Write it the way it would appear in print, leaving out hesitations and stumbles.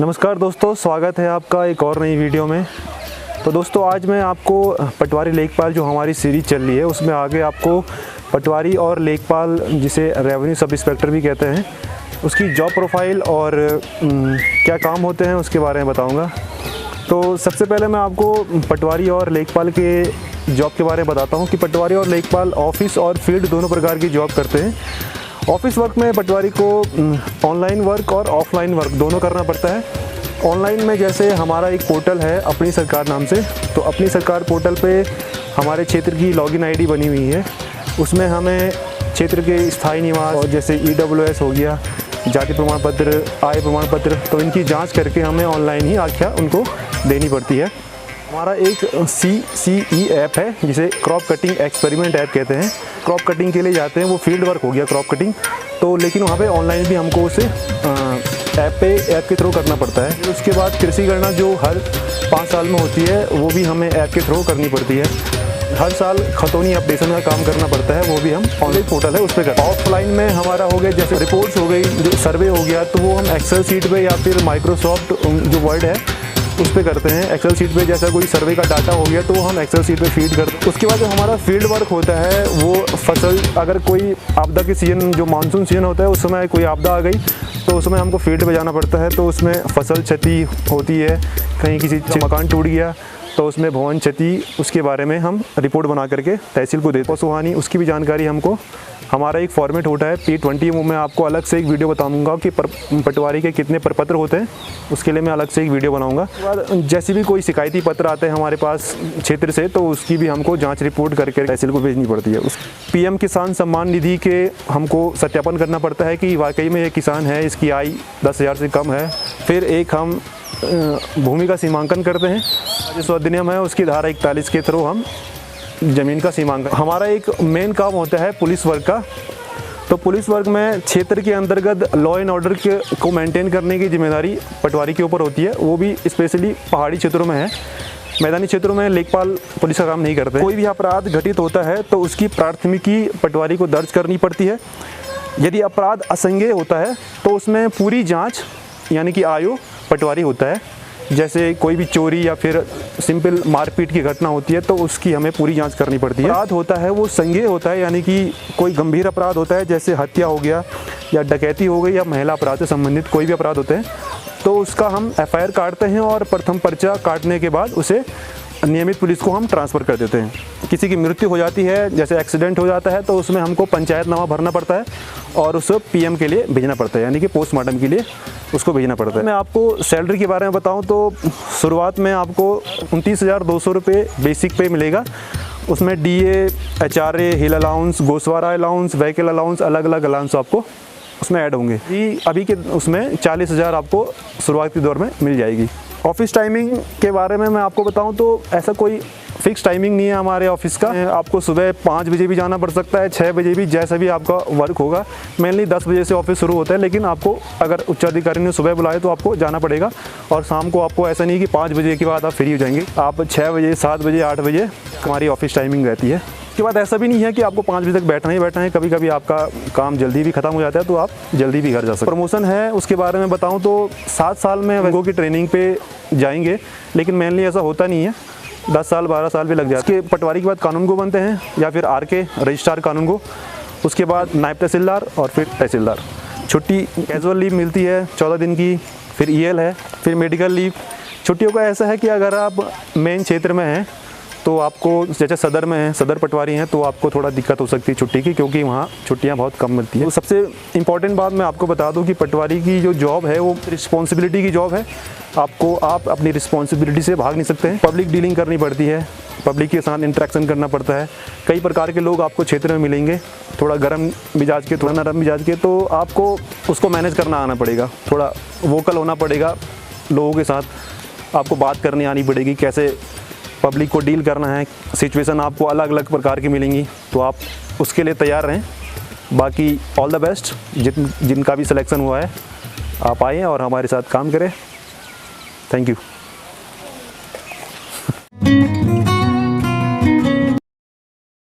नमस्कार दोस्तों, स्वागत है आपका एक और नई वीडियो में। तो दोस्तों आज मैं आपको पटवारी लेखपाल जो हमारी सीरीज़ चल रही है उसमें आगे आपको पटवारी और लेखपाल जिसे रेवेन्यू सब इंस्पेक्टर भी कहते हैं उसकी जॉब प्रोफाइल और क्या काम होते हैं उसके बारे में बताऊंगा। तो सबसे पहले मैं आपको पटवारी और लेखपाल के जॉब के बारे में बताता हूं कि पटवारी और लेखपाल ऑफिस और फील्ड दोनों प्रकार की जॉब करते हैं। ऑफिस वर्क में पटवारी को ऑनलाइन वर्क और ऑफलाइन वर्क दोनों करना पड़ता है। ऑनलाइन में जैसे हमारा एक पोर्टल है अपनी सरकार नाम से, तो अपनी सरकार पोर्टल पे हमारे क्षेत्र की लॉगिन आईडी बनी हुई है। उसमें हमें क्षेत्र के स्थायी निवास और जैसे EWS हो गया, जाति प्रमाण पत्र, आय प्रमाण पत्र, तो इनकी जांच करके हमें ऑनलाइन ही आख्या उनको देनी पड़ती है। हमारा एक CCE ऐप है जिसे क्रॉप कटिंग एक्सपेरिमेंट ऐप कहते हैं। क्रॉप कटिंग के लिए जाते हैं, वो फील्ड वर्क हो गया क्रॉप कटिंग, तो लेकिन वहाँ पे ऑनलाइन भी हमको उसे ऐप के थ्रू करना पड़ता है। उसके बाद कृषि गणना जो हर 5 साल में होती है वो भी हमें ऐप के थ्रू करनी पड़ती है। हर साल खतौनी अपडेशन का काम करना पड़ता है, वो भी हम ऑनलाइन पोर्टल है उस पर करते हैं। ऑफलाइन में हमारा हो गया जैसे रिपोर्ट्स हो गई, जो सर्वे हो गया, तो वो हम एक्सेल शीट पे या फिर माइक्रोसॉफ्ट जो वर्ड है उस पर करते हैं। एक्सेल शीट पे जैसा कोई सर्वे का डाटा हो गया तो वो हम एक्सेल शीट पे फीड करते हैं। उसके बाद जो हमारा फील्ड वर्क होता है वो फसल, अगर कोई आपदा के सीजन जो मानसून सीजन होता है उस समय कोई आपदा आ गई तो उस समय हमको फील्ड पे जाना पड़ता है। तो उसमें फसल क्षति होती है, कहीं किसी मकान टूट गया तो उसमें भवन क्षति, उसके बारे में हम रिपोर्ट बना करके तहसील को देते हैं। सुहानी उसकी भी जानकारी हमको, हमारा एक फॉर्मेट होता है P20, वो मैं आपको अलग से एक वीडियो बताऊंगा कि पटवारी के कितने प्रपत्र होते हैं, उसके लिए मैं अलग से एक वीडियो बनाऊंगा। उसके बाद जैसे भी कोई शिकायती पत्र आते हैं हमारे पास क्षेत्र से तो उसकी भी हमको जांच रिपोर्ट करके तहसील को भेजनी पड़ती है। उस PM किसान सम्मान निधि के हमको सत्यापन करना पड़ता है कि वाकई में ये किसान है, इसकी आय 10,000 से कम है। फिर एक हम भूमि का सीमांकन करते हैं, राजस्व अधिनियम है उसकी धारा 41 के थ्रू हम ज़मीन का सीमांकन। हमारा एक मेन काम होता है पुलिस वर्क का। तो पुलिस वर्क में क्षेत्र के अंतर्गत लॉ एंड ऑर्डर को मेंटेन करने की जिम्मेदारी पटवारी के ऊपर होती है, वो भी स्पेशली पहाड़ी क्षेत्रों में है। मैदानी क्षेत्रों में लेखपाल पुलिस का काम नहीं करते। कोई भी अपराध घटित होता है तो उसकी प्राथमिकी पटवारी को दर्ज करनी पड़ती है। यदि अपराध असंज्ञेय होता है तो उसमें पूरी जाँच यानी कि आयो पटवारी होता है। जैसे कोई भी चोरी या फिर सिंपल मारपीट की घटना होती है तो उसकी हमें पूरी जांच करनी पड़ती है। अपराध होता है वो संज्ञेय होता है, यानी कि कोई गंभीर अपराध होता है जैसे हत्या हो गया या डकैती हो गई या महिला अपराध से संबंधित कोई भी अपराध होते हैं तो उसका हम FIR काटते हैं और प्रथम पर्चा काटने के बाद उसे नियमित पुलिस को हम ट्रांसफ़र कर देते हैं। किसी की मृत्यु हो जाती है, जैसे एक्सीडेंट हो जाता है, तो उसमें हमको पंचायतनामा भरना पड़ता है और उसे PM के लिए भेजना पड़ता है, यानी कि पोस्टमार्टम के लिए उसको भेजना पड़ता है। मैं आपको सैलरी के बारे में बताऊं तो शुरुआत में आपको 29,200 रुपये बेसिक पे मिलेगा। उसमें DA, HRA, हिल अलाउंस, गोसवारा अलाउंस, व्हीकल अलाउंस, अलग अलग अलाउंस आपको उसमें ऐड होंगे। अभी के उसमें 40,000 आपको शुरुआती दौर में मिल जाएगी। ऑफिस टाइमिंग के बारे में मैं आपको बताऊं तो ऐसा कोई फिक्स टाइमिंग नहीं है हमारे ऑफिस का। आपको सुबह 5 बजे भी जाना पड़ सकता है, 6 बजे भी, जैसा भी आपका वर्क होगा। मेनली 10 बजे से ऑफिस शुरू होता है, लेकिन आपको अगर उच्चाधिकारी ने सुबह बुलाए तो आपको जाना पड़ेगा। और शाम को आपको ऐसा नहीं कि 5 बजे के बाद आप फ्री हो जाएंगे, आप 6 बजे, 7 बजे, 8 बजे हमारी ऑफिस टाइमिंग रहती है। उसके बाद ऐसा भी नहीं है कि आपको 5 बजे तक बैठना ही बैठना है, कभी कभी आपका काम जल्दी भी खत्म हो जाता है तो आप जल्दी भी घर जा सकते हैं। प्रमोशन है उसके बारे में बताऊं तो 7 साल में वैगो की ट्रेनिंग पे जाएंगे, लेकिन मेनली ऐसा होता नहीं है, 10 साल 12 साल भी लग जाते हैं। पटवारी के बाद कानून को बनते हैं या फिर RK रजिस्ट्रार कानून को, उसके बाद नायब तहसीलदार और फिर तहसीलदार। छुट्टी कैजुअल लीव मिलती है 14 दिन की, फिर EL है, फिर मेडिकल लीव। छुट्टियों का ऐसा है कि अगर आप मेन क्षेत्र में हैं तो आपको, जैसे सदर में है, सदर पटवारी हैं, तो आपको थोड़ा दिक्कत हो सकती है छुट्टी की, क्योंकि वहाँ छुट्टियाँ बहुत कम मिलती हैं। तो सबसे इम्पॉर्टेंट बात मैं आपको बता दूं कि पटवारी की जो जॉब है वो रिस्पॉन्सिबिलिटी की जॉब है। आप अपनी रिस्पॉन्सिबिलिटी से भाग नहीं सकते हैं। पब्लिक डीलिंग करनी पड़ती है, पब्लिक के साथ इंटरेक्शन करना पड़ता है। कई प्रकार के लोग आपको क्षेत्र में मिलेंगे, थोड़ा गर्म मिजाज के, थोड़ा नरम मिजाज के, तो आपको उसको मैनेज करना आना पड़ेगा। थोड़ा वोकल होना पड़ेगा लोगों के साथ, आपको बात करनी आनी पड़ेगी, कैसे पब्लिक को डील करना है। सिचुएशन आपको अलग अलग प्रकार की मिलेंगी, तो आप उसके लिए तैयार रहें। बाकी ऑल द बेस्ट, जिनका भी सिलेक्शन हुआ है आप आएँ और हमारे साथ काम करें। Thank you.